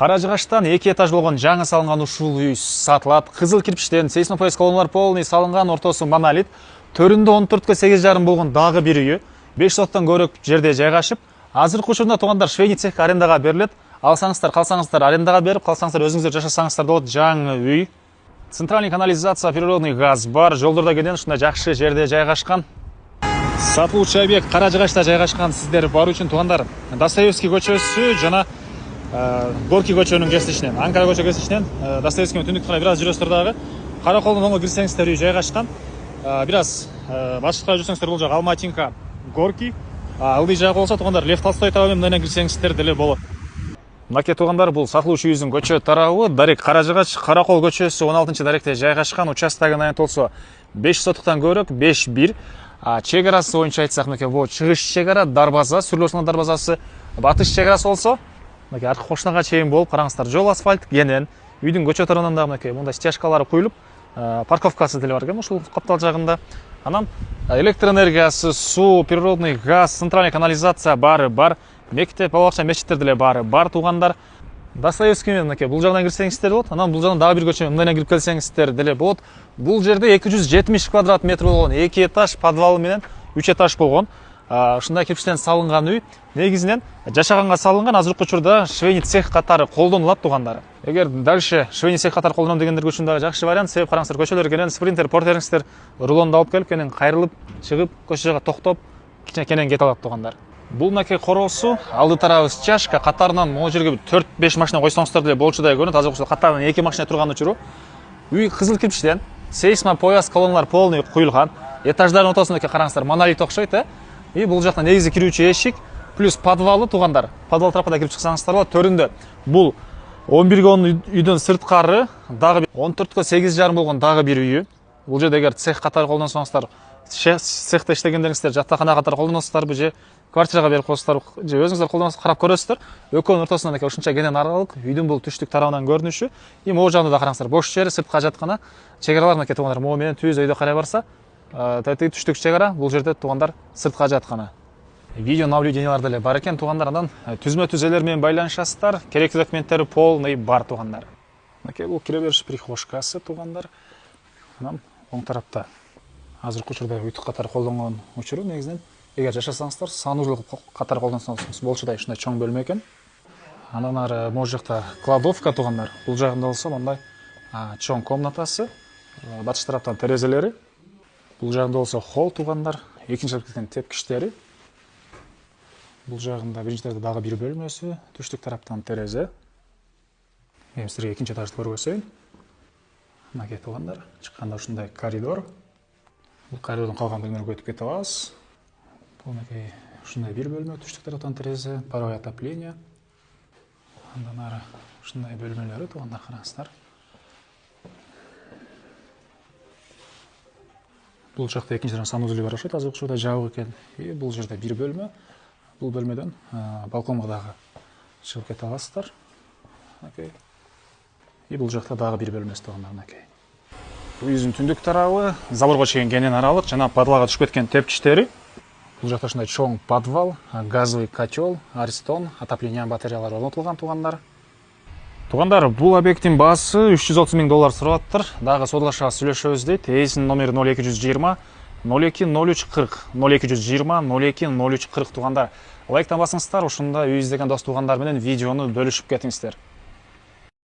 Каражыгаштан 2 этаж болгон жаңы салынган ушул үй сатылат. Кызыл кирпичтен сейсмопояс колоналар полный салынган, ортосу монолит. Төрүндө 14,8,5 болгон дагы бир үйү 5 соттон көрөк жерде жайгашып, азыркы учурда туугандар швейный цех арендага берилет. Алсаңыздар, калсаңыздар арендага берип, калсаңыздар өзүңүздөр жашасаңыздар болот. Жаңы үй. Центральный канализация, природный газ бар. Жолдордо кенен ушундай жакшы жерде жайгашкан. Сатылуучу объект Каражыгачта жайгашкан. Сиздер баруу үчүн туугандар Достоевский көчөсү жана Горький көчөнүн кесишинен, Анкара көчө кесишинен Достоевский түндүк кана бир аз жүрөсүздөр дагы. Караколдун оңго кирсеңиздер үй жайгашкан. Бир аз башка жүрсөңүздөр бул жак Алматинка, Горький. Ылдый жагы болсо туугандар Лев Толстой тарабы менен кирсеңиздер деле болот. Мынакей туугандар, бул сатылуучу үйүбүздүн көчө тарабы Дарек Каражыгач, Каракол көчөсү 16 даректе жайгашкан. Участогун аянт болсо 5 сотуктан көрөк 5-1. Чегарасы боюнча айтсак, мынакей бул чыгыш чегара, дарбаза, сүрүлөсүнүн дарбазасы, батыш чегарасы болсо мынакей аркы кошунага чейин болуп, караңыздар, жол асфальт кенен. Үйдүн көчө тарабынан дагы мынакей мындай стяжкалары коюлуп, парковкасы деле бар экен ушул каптал жагында. Анан электроэнергиясы, суу, природный газ, центральный канализация баары бар. Мектеп, балабакча, мечиттер деле бар туугандар. Достоевский менен мынакей бул жагынан кирсеңиздер болот. Анан бул жагынан дагы бир көчө мындайдан кирип келсеңиздер деле болот. Бул жерде 270 квадрат метр болгон, 2 этаж подвалы менен 3 этаж болгон. Ушундай кирпичтен салынган үй негизинен жашаганга салынган, азыркы учурда швейный цех катары колдонулат туугандар. Эгер дальше швейный цех катары колдоном дегендер үчүн дагы жакшы вариант. Себеп караңыздар, көчөлөр кенен спринтер, портериңиздер рулонду алып келип, кенен кайрылып, чыгып, көчөгө токтоп, кенен кете алат туугандар. Бул мынакей короосу, алды тарабы стяжка, катарынан могу жерге 4-5 машина койсоңуздар деле болчудай көрүнөт. Азыркы учурда катарынан 2 машина турган учуру. Үй кызыл кирпичтен, сейсмопояс колоналар полный куюлган. Этаждардын ортосунда караңыздар, монолит окшойт, И бул жакта негизи кирүүчү эшик плюс подвалы туугандар. Подвал тарапка да кирип чыксаңыздар болот. Төрүндө бул 11,10 үйдөн сырткары дагы 14,8,5 болгон дагы бир үйү. Бул жерде эгер цех катары колдонсоңуздар, цехте иштегендериңиздер жатакана катары колдоносуздарбы же квартирага берип коесуздарбы же өзүңүздөр колдоносуз, карап көрөсүздөр. Экөөнүн ортосунда мынакей ушунча кенен аралык үйдүн бул түштүк тарабынан көрүнүшү. Могу жагында да караңыздар, бош жери, сыртка жаткана чегаралар мынакей туугандар. Могу менен түз өйдө карай барса, тетиги түштүк чегара, бул жерде туугандар сыртка жатканы. Видео наблюдениялар деле бар экен туугандар. Андан түзмө түзелер менен байланышасыздар. Керектүү документтери полный бар туугандар. Мынакей бул кире бериш прихожкасы туугандар. Анан оң тарапта азыркы учурда үтүк катары колдонгон учуру негизинен эгер жашасаңыздар санузел катары колдонсоңуз болчудай ушундай чоң бөлмө экен. Андан ары могу жакта кладовка туугандар. Бул жагында болсо мындай чоң комнатасы, батыш тараптан терезелери. Бул жагында болсо холл туугандар, экинчи кеткен тепкиштери. Бул жагында биринчи этажда дагы бир бөлмөсү, түштүк тараптан терезе. Мен силерге экинчи этажды көргөзөйүн. Мынакей туугандар, чыкканда ушундай коридор. Бул коридордон калган бөлмөлөргө өтүп кете алабыз. Бул мынакей ушундай бир бөлмө, түштүк тараптан терезе, паровое отопление. Андан ары ушундай бөлмөлөрү туугандар, караңыздар. Бул жакта экинчиден санузел бар окшойт, азыркы учурда жабык экен. Бул жерде бир бөлмө. Бул бөлмөдөн балконго дагы чыгып кете аласыздар. Мынакей. Бул жакта дагы бир бөлмөсү туугандар, мынакей. Үйүбүздүн түндүк тарабы заборго чейин кенен аралык жана подвалга түшүп кеткен тепкиштери. Бул жакта ушундай чоң подвал, газовый котел, аристон, отопление батареялары орнотулган туугандар. Туугандар, бул объекттин баасы $330 000 сурап атыптыр. Дагы содалаша сүйлөшөбүз дейт. Эсинин номери 0220 02 03 40 0220 02 03 40 туугандар. Лайктан басыңыздар, ушунда үй издеген дос туугандар менен видеону бөлүшүп кетиңиздер.